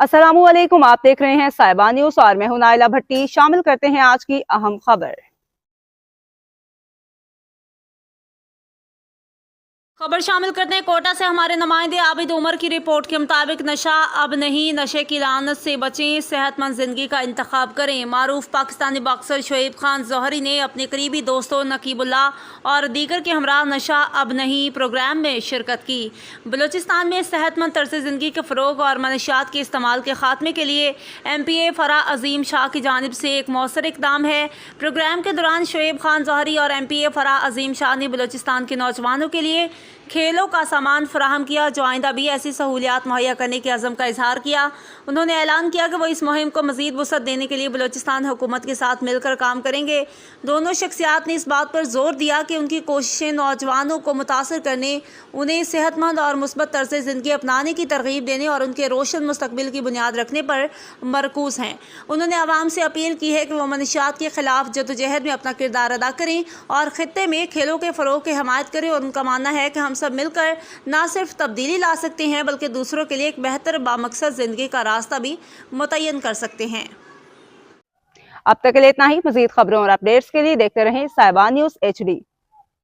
अस्सलाम वालेकुम, आप देख रहे हैं साहिबा न्यूज और मैं हूं नाइला भट्टी। शामिल करते हैं आज की अहम खबर। शामिल करते हैं कोटा से हमारे नुमाइंदे आबिद उमर की रिपोर्ट के मुताबिक नशा अब नहीं, नशे की लानत से बचें, सेहतमंद जिंदगी का इंतखाब करें। मारूफ पाकिस्तानी बॉक्सर शोएब खान जौहरी ने अपने करीबी दोस्तों नकीबुल्लाह और दीगर के हमरा नशा अब नहीं प्रोग्राम में शिरकत की। बलूचिस्तान में सेहतमंद तर्ज ज़िंदगी के फ़रोग और मनशियात के इस्तेमाल के खात्मे के लिए MPA फराह अजीम शाह की जानिब से एक मौसर इक़दाम है। प्रोग्राम के दौरान शोएब खान जौहरी और MPA फराह अजीम शाह ने बलूचिस्तान के नौजवानों के लिए खेलों का सामान फराहम किया, जो आइंदा भी ऐसी सहूलियात मुहैया करने के अज़म का इजहार किया। उन्होंने ऐलान किया कि वो इस मुहिम को मज़ीद वुसअत देने के लिए बलूचिस्तान हुकूमत के साथ मिलकर काम करेंगे। दोनों शख्सियात ने इस बात पर जोर दिया कि उनकी कोशिशें नौजवानों को मुतासर करने, उन्हें सेहतमंद और मुस्बत तर्ज़ ज़िंदगी अपनाने की तरगीब देने और उनके रोशन मुस्तकबिल की बुनियाद रखने पर मरकूज हैं। उन्होंने आवाम से अपील की है कि वो मनशियात के खिलाफ जदोजहद में अपना किरदार अदा करें और खित्ते में खेलों के फ़रोग की हमायत करें। और उनका मानना है कि हम सब मिलकर ना सिर्फ तब्दीली ला सकते हैं बल्कि दूसरों के लिए एक बेहतर बामकसद जिंदगी का रास्ता भी मुतय्यन कर सकते हैं। अब तक के लिए इतना ही। मजीद खबरों और अपडेट्स के लिए देखते रहें साहिबा न्यूज HD।